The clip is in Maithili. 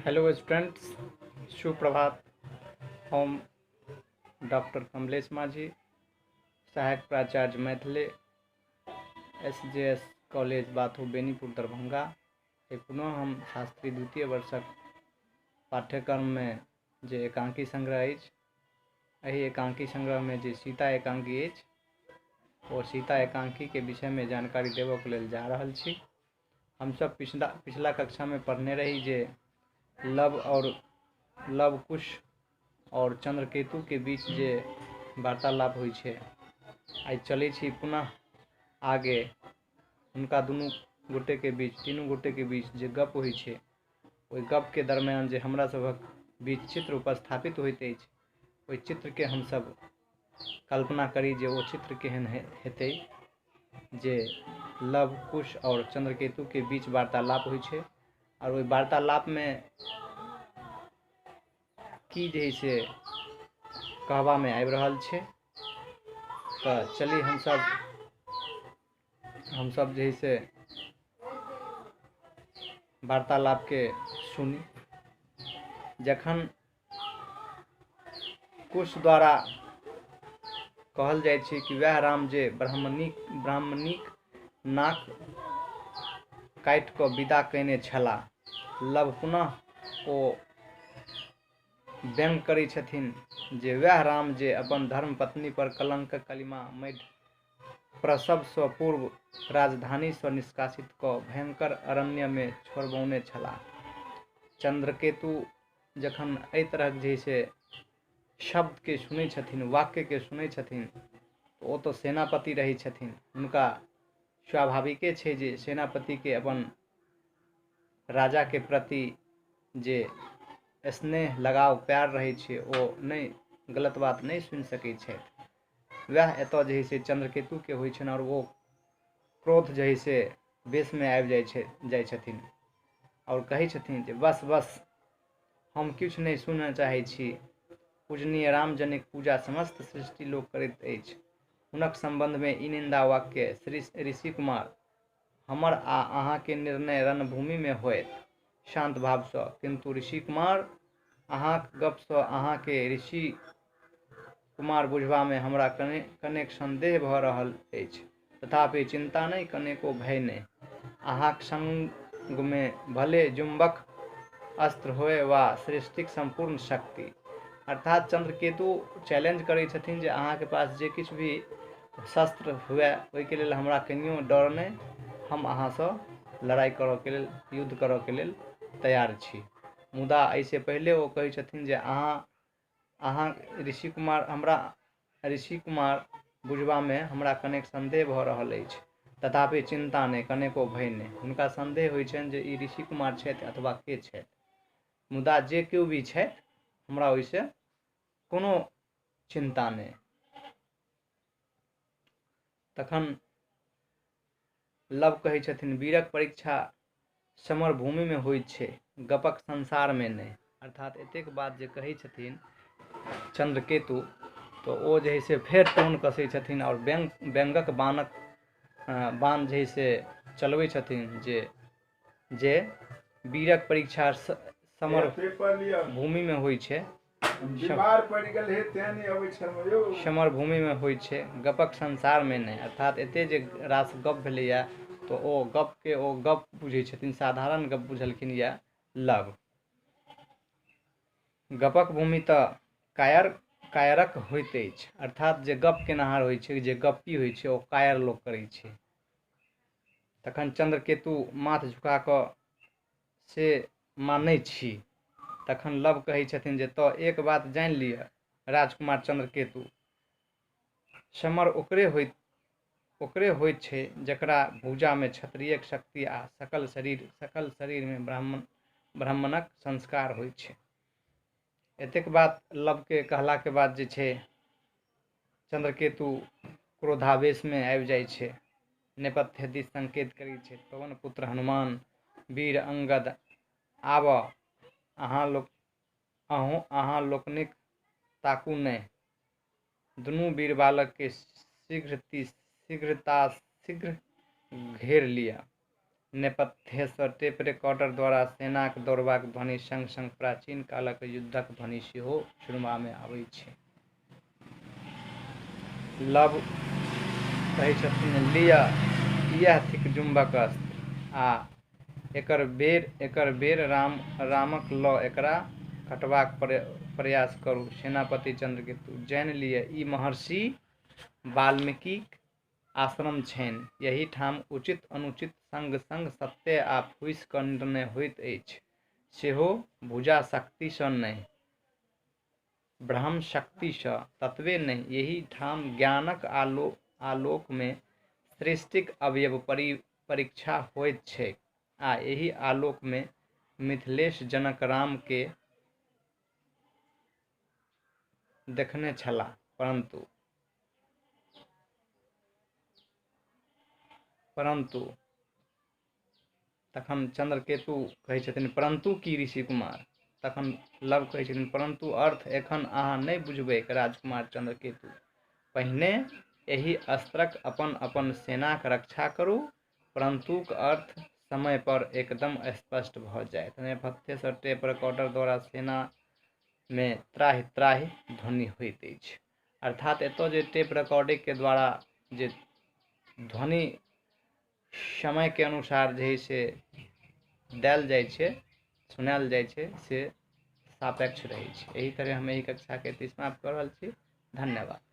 हेलो स्टूडेंट्स, सुप्रभात। हम डॉक्टर कमलेश माझी, सहायक प्राचार्य मैथिली, SJS कॉलेज बाथू बेनीपुर दरभंगा। पुनः हम शास्त्री द्वितीय वर्षक पाठ्यक्रम में जे एकांकी संग्रह अछि, एहि एकांकी संग्रह में जे सीता एकांकी अछि ओ सीता एकांकी के विषय में जानकारी देबऽ के लेल जा रहल छी। हम सब पिछला कक्षा में पढ़ने रही जे लव कुश और चंद्रकेतु के बीच जे वार्तालाप होइ छै, आई चलै छी पुनः आगे उनका दुनू गोटे के बीच, तीनू गोटे के बीच जे गप होइ छै, ओहि गप के दरमियान जे हमरा सबक बीच चित्र उपस्थापित होइत अछि, ओहि चित्र के हम सब कल्पना करी जे वो चित्र केहन हेतै जे लव कुश और चंद्रकेतु के बीच वार्तालाप होइ छै। और ओहि वार्तालाप में की जे है से कहबा में आबि रहल छै, तो चलिए हम सब जे है से वार्तालाप के सुनी। जखन कुश द्वारा कहल जाय छै कि वह राम जे ब्राह्मणिक नाक काटि कऽ विदा कयने छलाह, लव पुनः ओ व्यंग करै छथिन जे वह राम जे अपन धर्म पत्नी पर कलंक कलिमा मढ़ि प्रसव सँ पूर्व राजधानी सँ निष्कासित कऽ भयंकर अरण्य में छोड़बौने छलाह। चंद्रकेतु जखन एहि तरह जे से शब्द के सुनै छथिन, वाक्य के सुनै छथिन, ओ तो सेनापति रही छथिन, उनका स्वाभाविके छै जे सेनापति के अपन राजा के प्रति जे स्नेह लगाव प्यार रहे छै, ओ नहीं गलत बात नहीं सुनि सकै छथि। वह एतऽ जे है से चंद्रकेतु के होइ छनि और वो क्रोध जे है से बेस में आबि जाइ छथिन और कहै छथिन जे बस बस हम किछु नहीं सुनऽ चाहै छी। पूजनीय राम जनक पूजा समस्त सृष्टि लोक करैत अछि। हुनक संबंध में ई निंदा वाक्य श्री ऋषि कुमार हमर आ अहाँ के निर्णय रणभूमि में होयत शांत भाव सँ, किंतु ऋषि कुमार अहाँक गप सँ अहाँ के ऋषि कुमार बुझबा में हमरा कनेक संदेह भऽ रहल अछि। तथापि चिंता नहीं, कनेको भय नहीं। अहाँक संग में भले जुम्बक अस्त्र होय वा सृष्टिक संपूर्ण शक्ति। अर्थात चंद्रकेतु चैलेंज करै छथिन जे अहाँ के पास जे किछु भी शस्त्र हुए ओहि के लेल हमरा कनियो डर नहीं, हम अहाँ सँ लड़ाई करऽ के लेल, युद्ध करऽ के लेल तैयार छी। मुदा ऐसे पहले वो कहै छथिन जे अहाँ ऋषि कुमार बुझबा में हमरा कनेक संदेह भऽ रहल अछि। तथापि चिंता नहीं, कनेको भय नहीं। हुनका संदेह होइ छनि जे ई ऋषि कुमार छथि अथवा के छथि, मुदा जे केओ भी छथि हमरा ओहिसे कोनो चिंता नहीं। तखन लव कहै छथिन वीरक परीक्षा समर भूमि में होइत छै, गपक संसार में नहीं। अर्थात एतेक बात जे कहै छथिन चंद्रकेतु, तो ओ जे है से फेर टोन कसै छथिन और व्यंगक बाण जे है से चलबै छथिन जे वीरक परीक्षा समर भूमि में होइ छै, समर भूमि में होइ छै, गपक संसार में नहीं। अर्थात एते जे रास गप भेलैया तो ओ गप बुझै छथिन, साधारण गप बुझलखिन या लव। गपक भूमि तऽ कायरक होइत अछि। अर्थात जे गप केनहार होइ छै, जे गप्पी होइ छै, ओ कायर लोक करै छै। तखन चंद्रकेतु माथ झुका कऽ से मानै छी। तखन लव कहै छथिन जे तो एक बात जानि लिअ राजकुमार चंद्रकेतु, समर ओकरे होइत छै जकरा भुजा में क्षत्रियक शक्ति आ सकल शरीर में ब्राह्मणक संस्कार होइ छै। एतेक बात लव के कहला के बाद जे छै चंद्रकेतु क्रोधावेश में आबि जाइ छै, नेपथ्य दिस संकेत करै छै। पवन पुत्र हनुमान, वीर अंगद, आबऽ अहाँ लोकनिक ताकू नहीं। दुनू वीर बालक के शीघ्र घेर लिया। नेपथ्यसँ टेप रिकॉर्डर द्वारा सेनाक दौड़बाक ध्वनि संग संग प्राचीन कालक युद्धक ध्वनि सेहो सुनबामे आबैत छै। लव कहै छथिन, लिअ इएह थिक जुम्बक अस्त्र, आ एकर बेर रामक लऽ एकरा कटबाक प्रयास करू। सेनापति चंद्रकेतु, जानि लिअ ई महर्षि वाल्मीकिक आश्रम छनि। यही ठाम उचित अनुचित संग संग सत्य आ फूसिक निर्णय होइत अछि, सेहो भुजा शक्तिसँ नहि, ब्रह्म शक्तिसँ। ततबे नहि, यही ठाम ज्ञानक आलोकमे सृष्टिक अवयव परीक्षा होइत छैक, आ एही आलोकमे मिथिलेश जनक रामके देखने छलाह। परंतु तखन चंद्रकेतु कहै छथिन, परंतु की ऋषि कुमार? तखन लव कहै छथिन, परंतु अर्थ एखन अहाँ नहि बुझबैक राजकुमार चंद्रकेतु। पहिने एहि अस्त्रक अपन अपन सेनाक रक्षा करू, परंतुक अर्थ समय पर एकदम स्पष्ट भऽ जायत। नेपथ्यसँ टेप रिकॉर्डर द्वारा सेनामे त्राहि त्राहि ध्वनि होइत अछि। अर्थात एतऽ जे टेप रिकॉर्डिंगके द्वारा जे ध्वनि समयके अनुसार जे है से देल जाइ छै, सुनायल जाइ छै, से सापेक्ष रहै छै। एही तरह हम एही कक्षाके समाप्त कऽ रहल छी। धन्यवाद।